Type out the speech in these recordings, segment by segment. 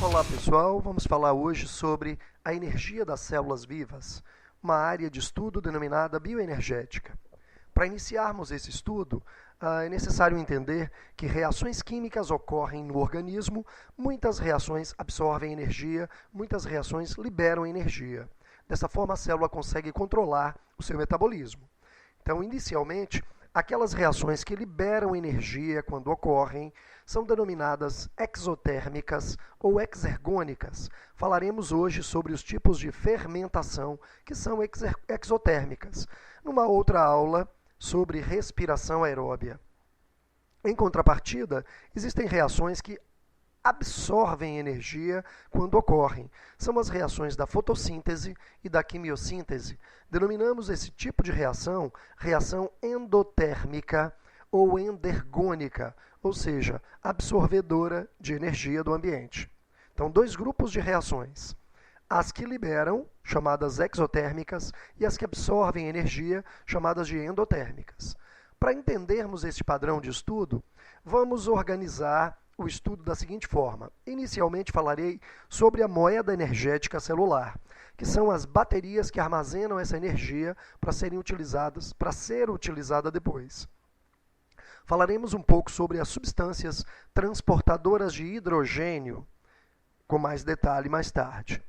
Olá pessoal, vamos falar hoje sobre a energia das células vivas, uma área de estudo denominada bioenergética. Para iniciarmos esse estudo, é necessário entender que reações químicas ocorrem no organismo, muitas reações absorvem energia, muitas reações liberam energia. Dessa forma, a célula consegue controlar o seu metabolismo. Então, inicialmente, aquelas reações que liberam energia quando ocorrem são denominadas exotérmicas ou exergônicas. Falaremos hoje sobre os tipos de fermentação que são exotérmicas, numa outra aula sobre respiração aeróbia. Em contrapartida, existem reações que absorvem energia quando ocorrem. São as reações da fotossíntese e da quimiossíntese. Denominamos esse tipo de reação endotérmica ou endergônica, ou seja, absorvedora de energia do ambiente. Então, dois grupos de reações. As que liberam, chamadas exotérmicas, e as que absorvem energia, chamadas de endotérmicas. Para entendermos este padrão de estudo, vamos organizar o estudo da seguinte forma. Inicialmente falarei sobre a moeda energética celular, que são as baterias que armazenam essa energia para ser utilizada depois. Falaremos um pouco sobre as substâncias transportadoras de hidrogênio, com mais detalhe mais tarde.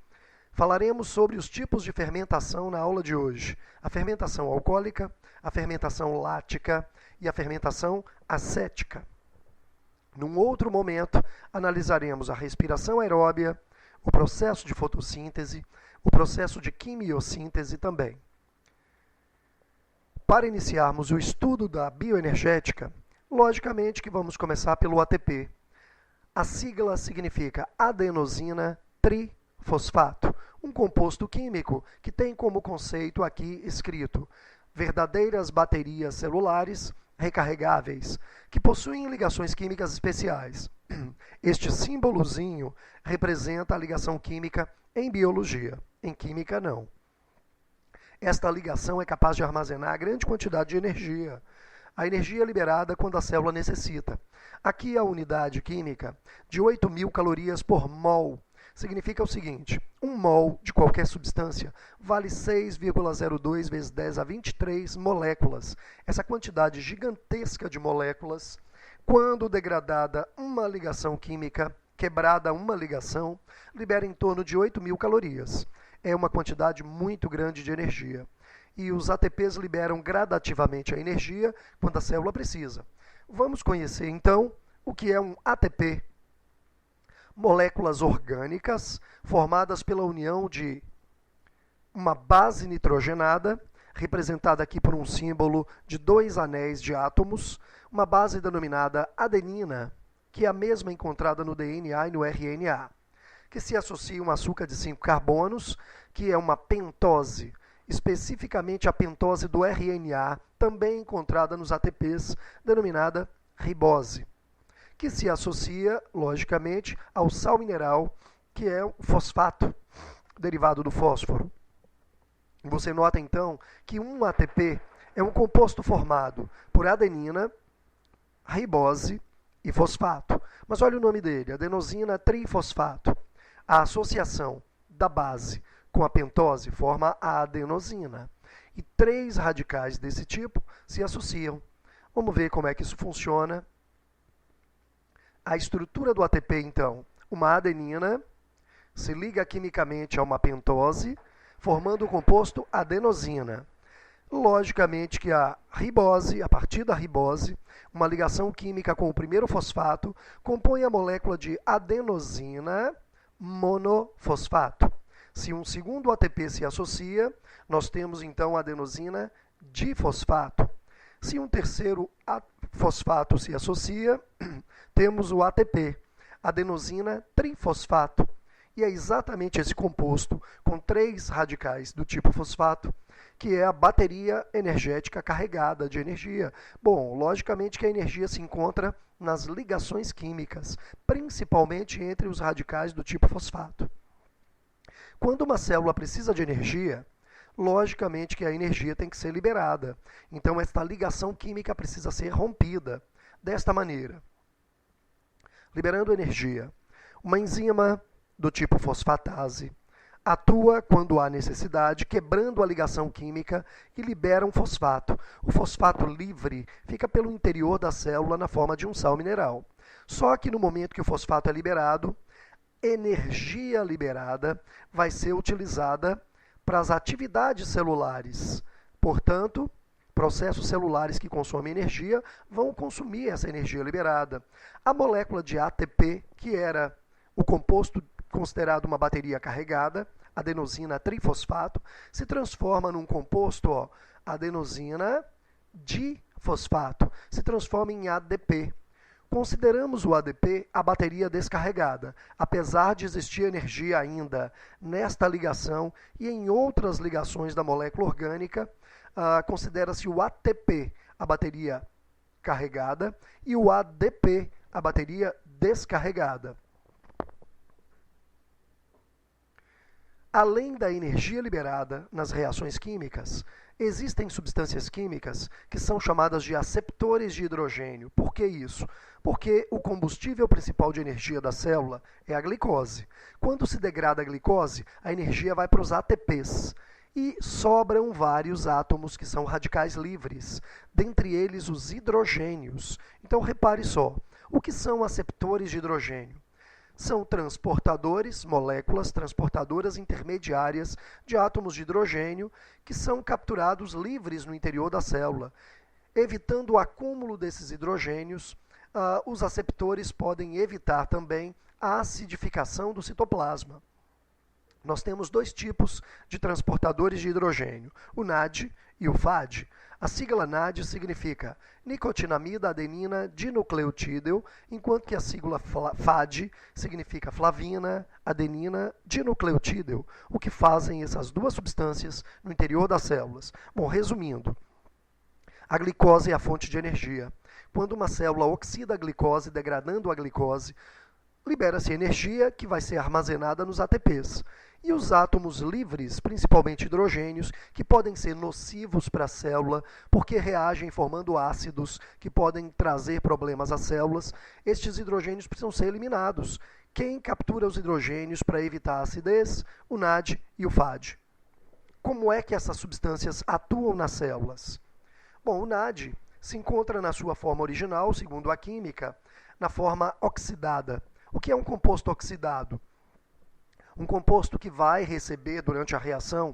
Falaremos sobre os tipos de fermentação na aula de hoje. A fermentação alcoólica, a fermentação lática e a fermentação acética. Num outro momento, analisaremos a respiração aeróbia, o processo de fotossíntese, o processo de quimiossíntese também. Para iniciarmos o estudo da bioenergética, logicamente que vamos começar pelo ATP. A sigla significa adenosina trifosfato, um composto químico que tem como conceito aqui escrito verdadeiras baterias celulares recarregáveis, que possuem ligações químicas especiais. Este símbolozinho representa a ligação química em biologia, em química não. Esta ligação é capaz de armazenar grande quantidade de energia, a energia liberada quando a célula necessita. Aqui a unidade química de 8.000 calorias por mol significa o seguinte: 1 mol de qualquer substância vale 6,02 vezes 10 a 23 moléculas. Essa quantidade gigantesca de moléculas, quando degradada uma ligação química, quebrada uma ligação, libera em torno de 8.000 calorias. É uma quantidade muito grande de energia. E os ATPs liberam gradativamente a energia quando a célula precisa. Vamos conhecer, então, o que é um ATP. Moléculas orgânicas formadas pela união de uma base nitrogenada, representada aqui por um símbolo de 2 anéis de átomos, uma base denominada adenina, que é a mesma encontrada no DNA e no RNA, que se associa a um açúcar de 5 carbonos, que é uma pentose, especificamente a pentose do RNA, também encontrada nos ATPs, denominada ribose, que se associa, logicamente, ao sal mineral, que é o fosfato, derivado do fósforo. Você nota, então, que um ATP é um composto formado por adenina, ribose e fosfato. Mas olha o nome dele, adenosina trifosfato. A associação da base com a pentose forma a adenosina. E 3 radicais desse tipo se associam. Vamos ver como é que isso funciona. A estrutura do ATP, então, uma adenina se liga quimicamente a uma pentose, formando o composto adenosina. Logicamente que a ribose, a partir da ribose, uma ligação química com o primeiro fosfato, compõe a molécula de adenosina monofosfato. Se um segundo ATP se associa, nós temos então a adenosina difosfato. Se um terceiro fosfato se associa, temos o ATP, adenosina trifosfato. E é exatamente esse composto, com 3 radicais do tipo fosfato, que é a bateria energética carregada de energia. Bom, logicamente que a energia se encontra nas ligações químicas, principalmente entre os radicais do tipo fosfato. Quando uma célula precisa de energia, logicamente que a energia tem que ser liberada. Então, esta ligação química precisa ser rompida desta maneira, liberando energia. Uma enzima do tipo fosfatase atua quando há necessidade, quebrando a ligação química e libera um fosfato. O fosfato livre fica pelo interior da célula na forma de um sal mineral. Só que no momento que o fosfato é liberado, energia liberada vai ser utilizada para as atividades celulares. Portanto, processos celulares que consomem energia vão consumir essa energia liberada. A molécula de ATP, que era o composto considerado uma bateria carregada, adenosina trifosfato, se transforma num composto, adenosina difosfato, se transforma em ADP. Consideramos o ADP a bateria descarregada, apesar de existir energia ainda nesta ligação e em outras ligações da molécula orgânica, considera-se o ATP a bateria carregada e o ADP a bateria descarregada. Além da energia liberada nas reações químicas, existem substâncias químicas que são chamadas de aceptores de hidrogênio. Por que isso? Porque o combustível principal de energia da célula é a glicose. Quando se degrada a glicose, a energia vai para os ATPs. E sobram vários átomos que são radicais livres, dentre eles os hidrogênios. Então repare só, o que são aceptores de hidrogênio? São transportadores, moléculas transportadoras intermediárias de átomos de hidrogênio que são capturados livres no interior da célula. Evitando o acúmulo desses hidrogênios, os aceptores podem evitar também a acidificação do citoplasma. Nós temos dois tipos de transportadores de hidrogênio, o NAD e o FAD. A sigla NAD significa nicotinamida adenina dinucleotídeo, enquanto que a sigla FAD significa flavina adenina dinucleotídeo. O que fazem essas duas substâncias no interior das células? Bom, resumindo, a glicose é a fonte de energia. Quando uma célula oxida a glicose, degradando a glicose, libera-se energia que vai ser armazenada nos ATPs. E os átomos livres, principalmente hidrogênios, que podem ser nocivos para a célula, porque reagem formando ácidos que podem trazer problemas às células, estes hidrogênios precisam ser eliminados. Quem captura os hidrogênios para evitar a acidez? O NAD e o FAD. Como é que essas substâncias atuam nas células? Bom, o NAD se encontra na sua forma original, segundo a química, na forma oxidada. O que é um composto oxidado? Um composto que vai receber, durante a reação,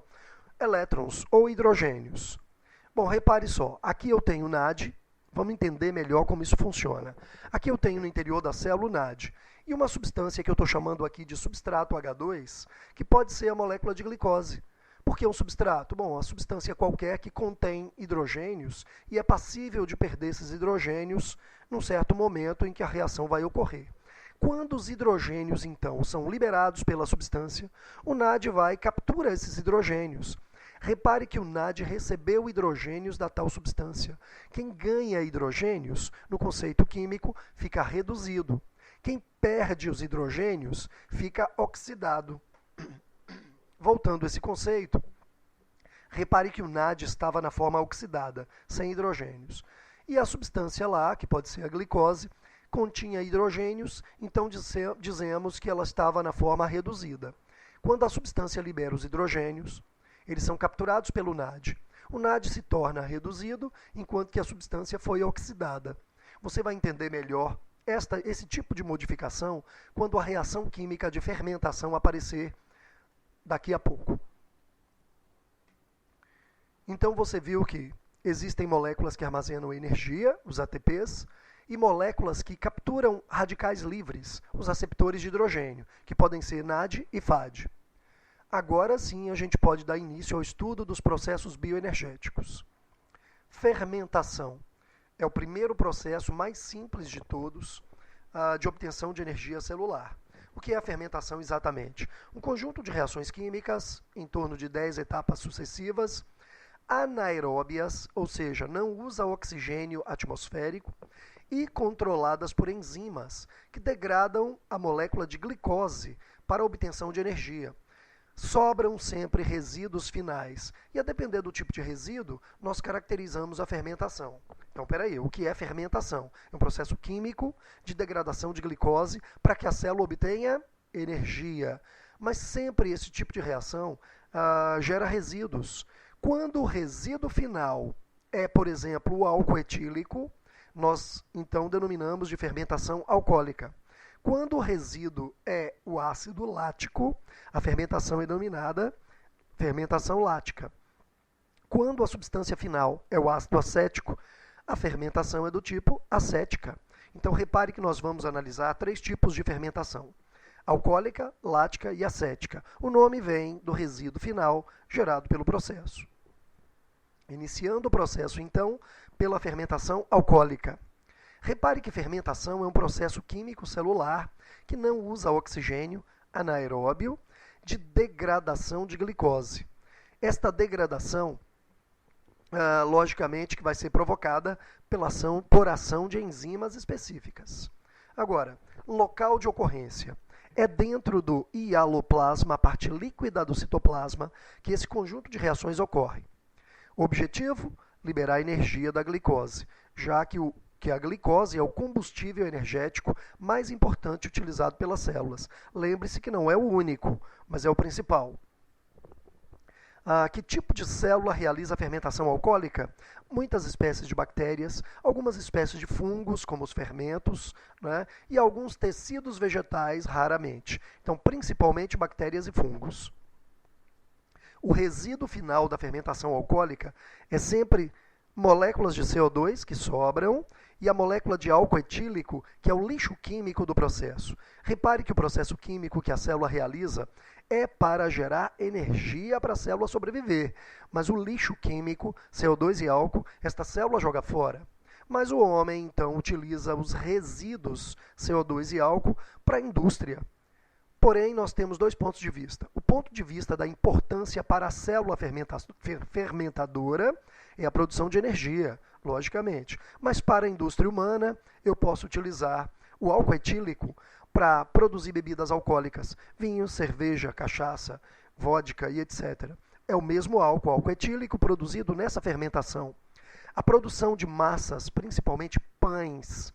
elétrons ou hidrogênios. Bom, repare só, aqui eu tenho NAD, vamos entender melhor como isso funciona. Aqui eu tenho no interior da célula o NAD, e uma substância que eu estou chamando aqui de substrato H2, que pode ser a molécula de glicose. Por que um substrato? Bom, a substância qualquer que contém hidrogênios e é passível de perder esses hidrogênios num certo momento em que a reação vai ocorrer. Quando os hidrogênios, então, são liberados pela substância, o NAD vai e captura esses hidrogênios. Repare que o NAD recebeu hidrogênios da tal substância. Quem ganha hidrogênios, no conceito químico, fica reduzido. Quem perde os hidrogênios, fica oxidado. Voltando a esse conceito, repare que o NAD estava na forma oxidada, sem hidrogênios. E a substância lá, que pode ser a glicose, continha hidrogênios, então dizemos que ela estava na forma reduzida. Quando a substância libera os hidrogênios, eles são capturados pelo NAD. O NAD se torna reduzido, enquanto que a substância foi oxidada. Você vai entender melhor esse tipo de modificação quando a reação química de fermentação aparecer daqui a pouco. Então você viu que existem moléculas que armazenam energia, os ATPs, e moléculas que capturam radicais livres, os aceptores de hidrogênio, que podem ser NAD e FAD. Agora sim a gente pode dar início ao estudo dos processos bioenergéticos. Fermentação é o primeiro processo mais simples de todos de obtenção de energia celular. O que é a fermentação exatamente? Um conjunto de reações químicas, em torno de 10 etapas sucessivas, anaeróbias, ou seja, não usa oxigênio atmosférico, e controladas por enzimas, que degradam a molécula de glicose para a obtenção de energia. sobram sempre resíduos finais. E a depender do tipo de resíduo, nós caracterizamos a fermentação. Então, peraí, o que é fermentação? É um processo químico de degradação de glicose para que a célula obtenha energia. Mas sempre esse tipo de reação gera resíduos. Quando o resíduo final é, por exemplo, o álcool etílico, nós então denominamos de fermentação alcoólica. Quando o resíduo é o ácido lático, a fermentação é denominada fermentação lática. Quando a substância final é o ácido acético, a fermentação é do tipo acética. Então, repare que nós vamos analisar 3 tipos de fermentação: alcoólica, lática e acética. O nome vem do resíduo final gerado pelo processo. Iniciando o processo, então, pela fermentação alcoólica. Repare que fermentação é um processo químico celular que não usa oxigênio, anaeróbio, de degradação de glicose. Esta degradação, logicamente, que vai ser provocada por ação de enzimas específicas. Agora, local de ocorrência. É dentro do hialoplasma, a parte líquida do citoplasma, que esse conjunto de reações ocorre. Objetivo: liberar a energia da glicose, já que a glicose é o combustível energético mais importante utilizado pelas células. Lembre-se que não é o único, mas é o principal. Que tipo de célula realiza a fermentação alcoólica? Muitas espécies de bactérias, algumas espécies de fungos, como os fermentos, né, e alguns tecidos vegetais, raramente. Então, principalmente bactérias e fungos. O resíduo final da fermentação alcoólica é sempre moléculas de CO2 que sobram e a molécula de álcool etílico, que é o lixo químico do processo. Repare que o processo químico que a célula realiza é para gerar energia para a célula sobreviver. Mas o lixo químico, CO2 e álcool, esta célula joga fora. Mas o homem, então, utiliza os resíduos CO2 e álcool para a indústria. Porém, nós temos 2 pontos de vista. O ponto de vista da importância para a célula fermentadora é a produção de energia, logicamente. Mas para a indústria humana, eu posso utilizar o álcool etílico para produzir bebidas alcoólicas, vinho, cerveja, cachaça, vodka e etc. É o mesmo álcool etílico produzido nessa fermentação. A produção de massas, principalmente pães.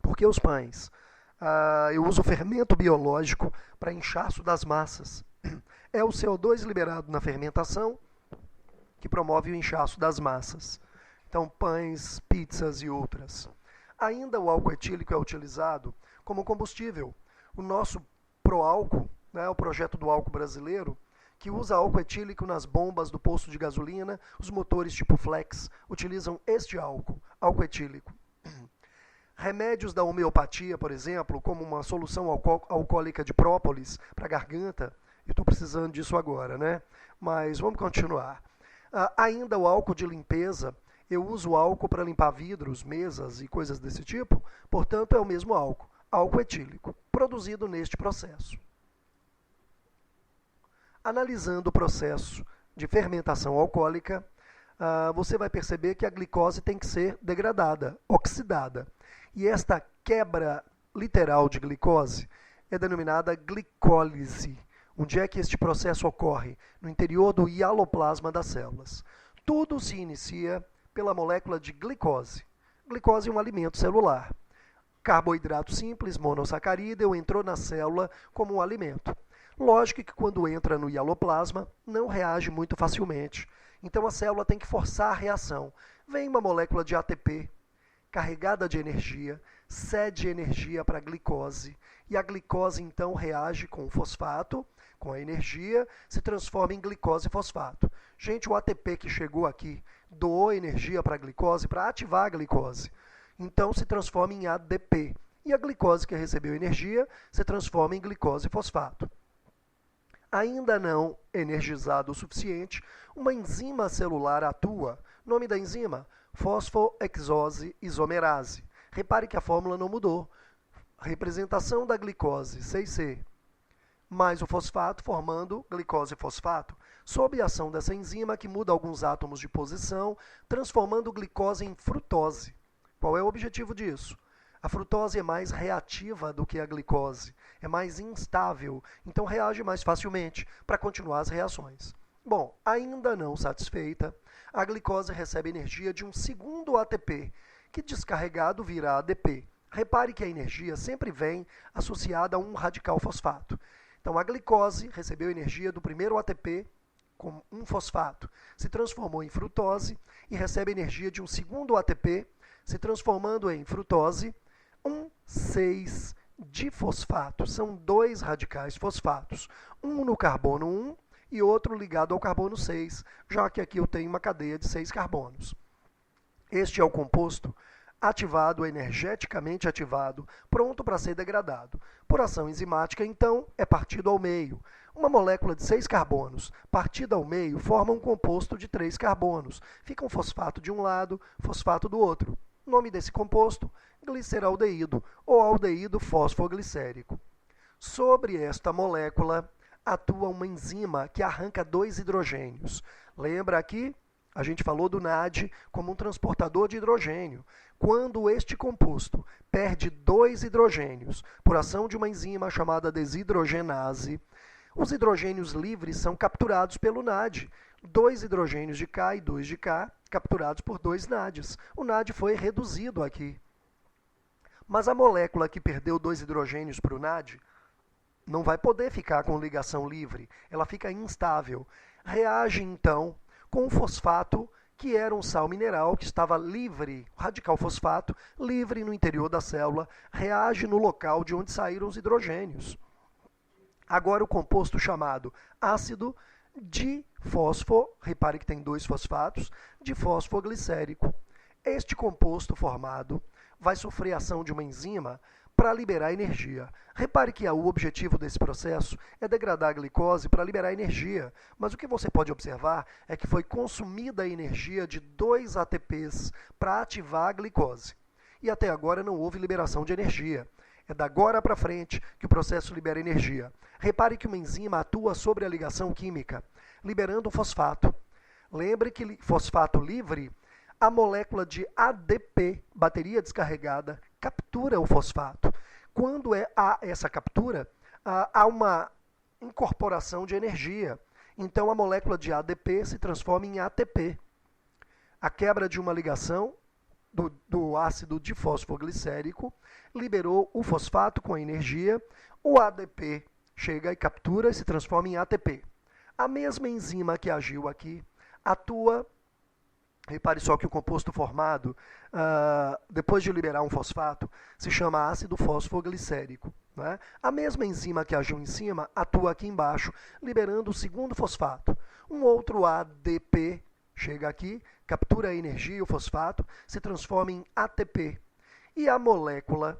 Por que os pães? Eu uso o fermento biológico para inchaço das massas. É o CO2 liberado na fermentação que promove o inchaço das massas. Então, pães, pizzas e outras. Ainda o álcool etílico é utilizado como combustível. O nosso Proálcool, né, o projeto do álcool brasileiro, que usa álcool etílico nas bombas do posto de gasolina, os motores tipo Flex utilizam este álcool etílico. Remédios da homeopatia, por exemplo, como uma solução alcoólica de própolis para garganta, eu estou precisando disso agora, né? Mas vamos continuar. Ainda o álcool de limpeza, eu uso álcool para limpar vidros, mesas e coisas desse tipo, portanto é o mesmo álcool etílico, produzido neste processo. Analisando o processo de fermentação alcoólica, você vai perceber que a glicose tem que ser degradada, oxidada. E esta quebra literal de glicose é denominada glicólise. Onde é que este processo ocorre? No interior do hialoplasma das células. Tudo se inicia pela molécula de glicose. Glicose é um alimento celular. Carboidrato simples, monossacarídeo, entrou na célula como um alimento. Lógico que quando entra no hialoplasma, não reage muito facilmente. Então a célula tem que forçar a reação. Vem uma molécula de ATP, carregada de energia, cede energia para a glicose, e a glicose então reage com o fosfato, com a energia, se transforma em glicose e fosfato. Gente, o ATP que chegou aqui doou energia para a glicose para ativar a glicose. Então se transforma em ADP. E a glicose que recebeu energia se transforma em glicose e fosfato. Ainda não energizado o suficiente, uma enzima celular atua. Nome da enzima? Fosfoexose isomerase. Repare que a fórmula não mudou. Representação da glicose, 6C, mais o fosfato formando glicose e fosfato, sob a ação dessa enzima que muda alguns átomos de posição, transformando glicose em frutose. Qual é o objetivo disso? A frutose é mais reativa do que a glicose, é mais instável, então reage mais facilmente para continuar as reações. Bom, ainda não satisfeita, a glicose recebe energia de um segundo ATP, que descarregado vira ADP. Repare que a energia sempre vem associada a um radical fosfato. Então, a glicose recebeu energia do primeiro ATP, com um fosfato, se transformou em frutose e recebe energia de um segundo ATP, se transformando em frutose, 1,6-difosfato. São dois radicais fosfatos, um no carbono 1 e outro ligado ao carbono 6, já que aqui eu tenho uma cadeia de 6 carbonos. Este é o composto ativado, energeticamente ativado, pronto para ser degradado. Por ação enzimática, então, é partido ao meio. Uma molécula de 6 carbonos, partida ao meio, forma um composto de 3 carbonos. Fica um fosfato de um lado, fosfato do outro. O nome desse composto, gliceraldeído, ou aldeído fosfoglicérico. Sobre esta molécula, atua uma enzima que arranca 2 hidrogênios. Lembra aqui? A gente falou do NAD como um transportador de hidrogênio. Quando este composto perde 2 hidrogênios por ação de uma enzima chamada desidrogenase, os hidrogênios livres são capturados pelo NAD. 2 hidrogênios de K e 2 de K, capturados por 2 NADs. O NAD foi reduzido aqui. Mas a molécula que perdeu 2 hidrogênios para o NAD não vai poder ficar com ligação livre. Ela fica instável. Reage, então, com o fosfato, que era um sal mineral que estava livre, radical fosfato, livre no interior da célula, reage no local de onde saíram os hidrogênios. Agora o composto chamado ácido difosfo, repare que tem 2 fosfatos, difosfoglicérico. Este composto formado vai sofrer ação de uma enzima para liberar energia. Repare que o objetivo desse processo é degradar a glicose para liberar energia, mas o que você pode observar é que foi consumida a energia de 2 ATPs para ativar a glicose. E até agora não houve liberação de energia. É da agora para frente que o processo libera energia. Repare que uma enzima atua sobre a ligação química, liberando o fosfato. Lembre que fosfato livre, a molécula de ADP, bateria descarregada, captura o fosfato. Quando há essa captura, há uma incorporação de energia. Então, a molécula de ADP se transforma em ATP. A quebra de uma ligação do ácido difosfoglicérico liberou o fosfato com a energia. O ADP chega e captura e se transforma em ATP. A mesma enzima que agiu aqui atua. Repare só que o composto formado, depois de liberar um fosfato, se chama ácido fosfoglicérico. Né? A mesma enzima que agiu em cima atua aqui embaixo, liberando o segundo fosfato. Um outro ADP chega aqui, captura a energia e o fosfato, se transforma em ATP. E a molécula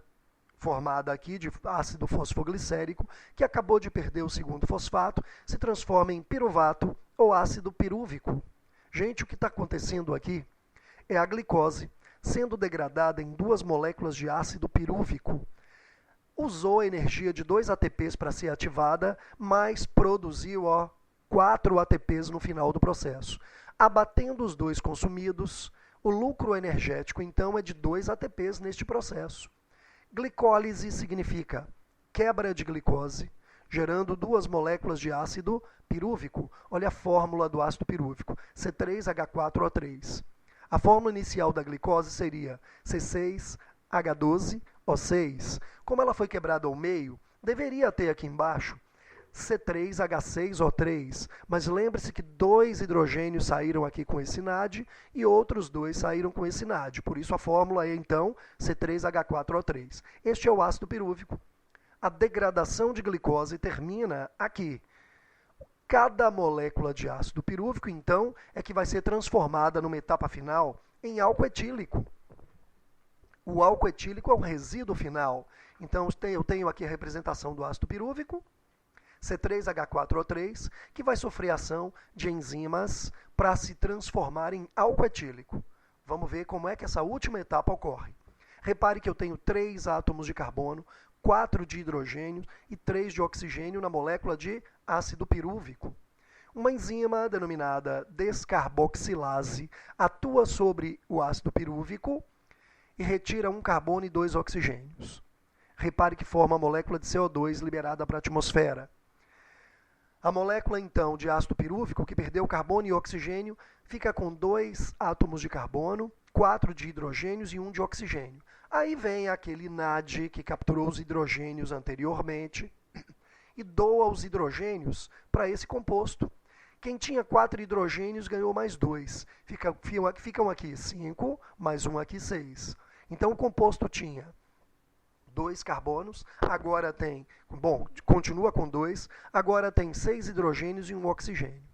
formada aqui de ácido fosfoglicérico, que acabou de perder o segundo fosfato, se transforma em piruvato ou ácido pirúvico. Gente, o que está acontecendo aqui é a glicose sendo degradada em 2 moléculas de ácido pirúvico. Usou a energia de 2 ATPs para ser ativada, mas produziu 4 ATPs no final do processo. Abatendo os 2 consumidos, o lucro energético, então, é de 2 ATPs neste processo. Glicólise significa quebra de glicose, gerando 2 moléculas de ácido pirúvico. Olha a fórmula do ácido pirúvico, C3H4O3. A fórmula inicial da glicose seria C6H12O6. Como ela foi quebrada ao meio, deveria ter aqui embaixo C3H6O3, mas lembre-se que 2 hidrogênios saíram aqui com esse NAD e outros 2 saíram com esse NAD. Por isso a fórmula é, então, C3H4O3. Este é o ácido pirúvico. A degradação de glicose termina aqui. Cada molécula de ácido pirúvico, então, é que vai ser transformada numa etapa final em álcool etílico. O álcool etílico é o resíduo final. Então, eu tenho aqui a representação do ácido pirúvico, C3H4O3, que vai sofrer ação de enzimas para se transformar em álcool etílico. Vamos ver como é que essa última etapa ocorre. Repare que eu tenho 3 átomos de carbono, 4 de hidrogênio e 3 de oxigênio na molécula de ácido pirúvico. Uma enzima denominada descarboxilase atua sobre o ácido pirúvico e retira um carbono e 2 oxigênios. Repare que forma a molécula de CO2 liberada para a atmosfera. A molécula, então, de ácido pirúvico, que perdeu carbono e oxigênio, fica com 2 átomos de carbono, 4 de hidrogênios e 1 de oxigênio. Aí vem aquele NAD que capturou os hidrogênios anteriormente e doa os hidrogênios para esse composto. Quem tinha 4 hidrogênios ganhou mais 2. Ficam aqui 5, mais 1 aqui 6. Então o composto tinha 2 carbonos, agora tem, continua com 2, agora tem 6 hidrogênios e 1 oxigênio.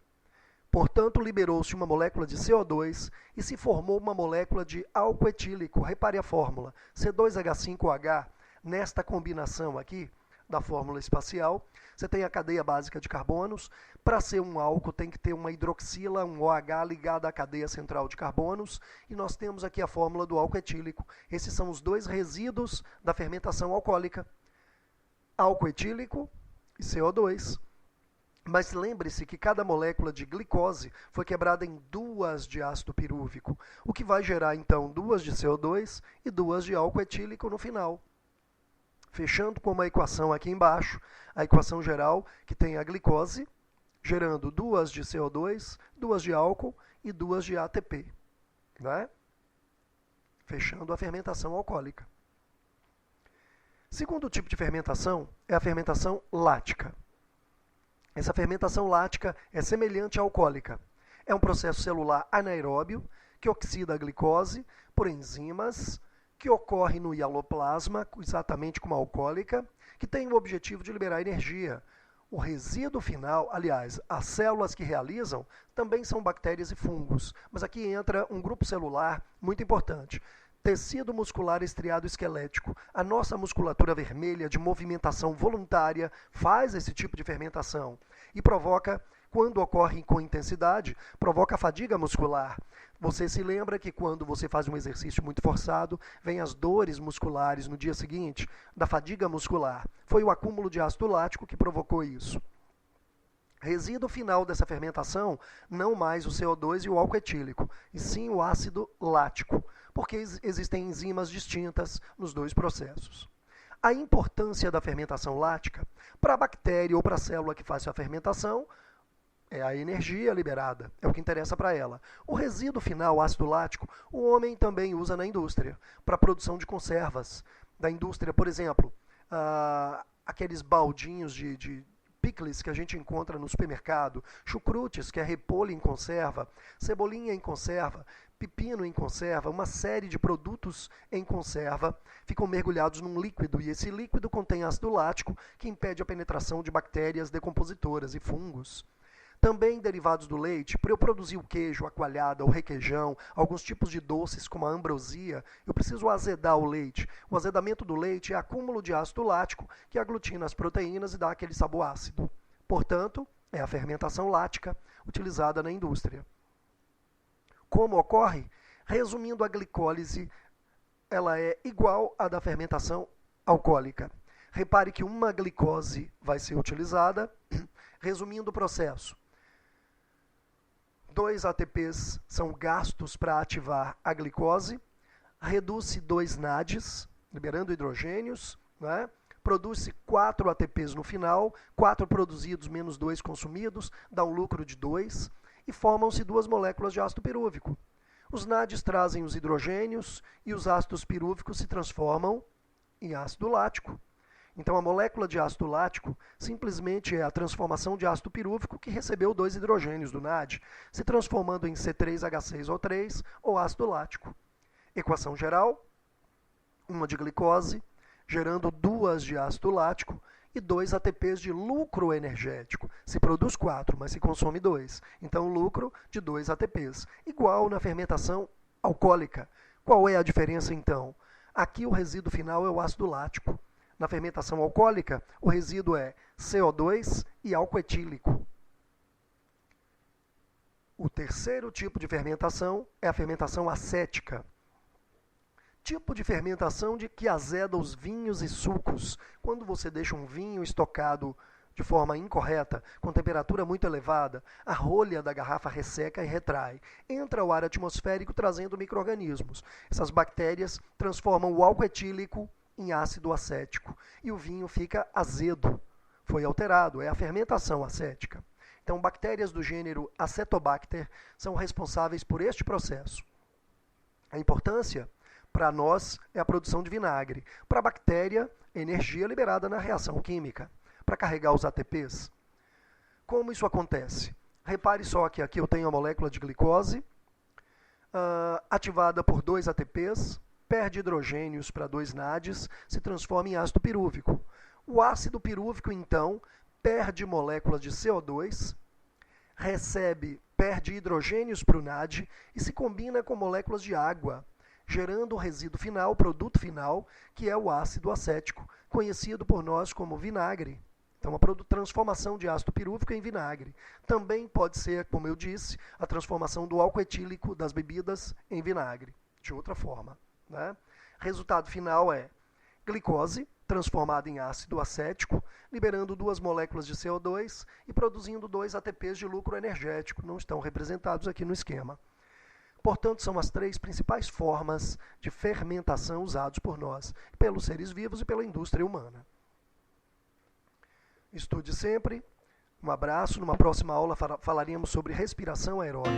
Portanto, liberou-se uma molécula de CO2 e se formou uma molécula de álcool etílico. Repare a fórmula, C2H5OH, nesta combinação aqui, da fórmula espacial, você tem a cadeia básica de carbonos. Para ser um álcool tem que ter uma hidroxila, um OH ligada à cadeia central de carbonos, e nós temos aqui a fórmula do álcool etílico. Esses são os 2 resíduos da fermentação alcoólica, álcool etílico e CO2. Mas lembre-se que cada molécula de glicose foi quebrada em 2 de ácido pirúvico, o que vai gerar então 2 de CO2 e 2 de álcool etílico no final. Fechando com uma equação aqui embaixo, a equação geral, que tem a glicose, gerando 2 de CO2, 2 de álcool e 2 de ATP. Né? Fechando a fermentação alcoólica. Segundo tipo de fermentação é a fermentação lática. Essa fermentação lática é semelhante à alcoólica. É um processo celular anaeróbio que oxida a glicose por enzimas, que ocorre no hialoplasma, exatamente como a alcoólica, que tem o objetivo de liberar energia. O resíduo final, aliás, as células que realizam, também são bactérias e fungos. Mas aqui entra um grupo celular muito importante. Tecido muscular estriado esquelético. A nossa musculatura vermelha de movimentação voluntária faz esse tipo de fermentação e provoca, quando ocorre com intensidade, provoca fadiga muscular. Você se lembra que quando você faz um exercício muito forçado, vem as dores musculares no dia seguinte, da fadiga muscular. Foi o acúmulo de ácido lático que provocou isso. Resíduo final dessa fermentação, não mais o CO2 e o álcool etílico, e sim o ácido lático, porque existem enzimas distintas nos 2 processos. A importância da fermentação lática para a bactéria ou para a célula que faz a fermentação é a energia liberada, é o que interessa para ela. O resíduo final, ácido lático, o homem também usa na indústria, para a produção de conservas. Da indústria, por exemplo, aqueles baldinhos de picles que a gente encontra no supermercado, chucrutes, que é repolho em conserva, cebolinha em conserva, pepino em conserva, uma série de produtos em conserva ficam mergulhados num líquido, e esse líquido contém ácido lático que impede a penetração de bactérias decompositoras e fungos. Também derivados do leite, para eu produzir o queijo, a coalhada, o requeijão, alguns tipos de doces como a ambrosia, eu preciso azedar o leite. O azedamento do leite é acúmulo de ácido lático que aglutina as proteínas e dá aquele sabor ácido. Portanto, é a fermentação lática utilizada na indústria. Como ocorre? Resumindo, a glicólise ela é igual à da fermentação alcoólica. Repare que uma glicose vai ser utilizada. Resumindo o processo, 2 ATPs são gastos para ativar a glicose, reduz-se 2 NADs, liberando hidrogênios, né? Produz-se 4 ATPs no final, 4 produzidos menos 2 consumidos, dá um lucro de 2, e formam-se 2 moléculas de ácido pirúvico. Os NADs trazem os hidrogênios e os ácidos pirúvicos se transformam em ácido lático. Então, a molécula de ácido lático simplesmente é a transformação de ácido pirúvico que recebeu 2 hidrogênios do NAD, se transformando em C3H6O3 ou ácido lático. Equação geral, uma de glicose, gerando 2 de ácido lático e 2 ATPs de lucro energético. Se produz 4, mas se consome 2. Então, lucro de 2 ATPs, igual na fermentação alcoólica. Qual é a diferença, então? Aqui o resíduo final é o ácido lático. Na fermentação alcoólica, o resíduo é CO2 e álcool etílico. O terceiro tipo de fermentação é a fermentação acética. Tipo de fermentação de que azeda os vinhos e sucos. Quando você deixa um vinho estocado de forma incorreta, com temperatura muito elevada, a rolha da garrafa resseca e retrai. Entra o ar atmosférico trazendo micro-organismos. Essas bactérias transformam o álcool etílico em ácido acético e o vinho fica azedo. Foi alterado, é a fermentação acética. Então, bactérias do gênero Acetobacter são responsáveis por este processo. A importância para nós é a produção de vinagre. Para a bactéria, energia liberada na reação química. Para carregar os ATPs. Como isso acontece? Repare só que aqui eu tenho a molécula de glicose, ativada por 2 ATPs, perde hidrogênios para 2 NADs, se transforma em ácido pirúvico. O ácido pirúvico, então, perde moléculas de CO2, perde hidrogênios para o NAD e se combina com moléculas de água, gerando o resíduo final, o produto final, que é o ácido acético, conhecido por nós como vinagre. Então, a transformação de ácido pirúvico em vinagre. Também pode ser, como eu disse, a transformação do álcool etílico das bebidas em vinagre, de outra forma. Né? Resultado final é glicose, transformada em ácido acético, liberando 2 moléculas de CO2 e produzindo 2 ATPs de lucro energético, não estão representados aqui no esquema. Portanto, são as 3 principais formas de fermentação usadas por nós, pelos seres vivos e pela indústria humana. Estude sempre. Um abraço. Numa próxima aula falaremos sobre respiração aeróbica.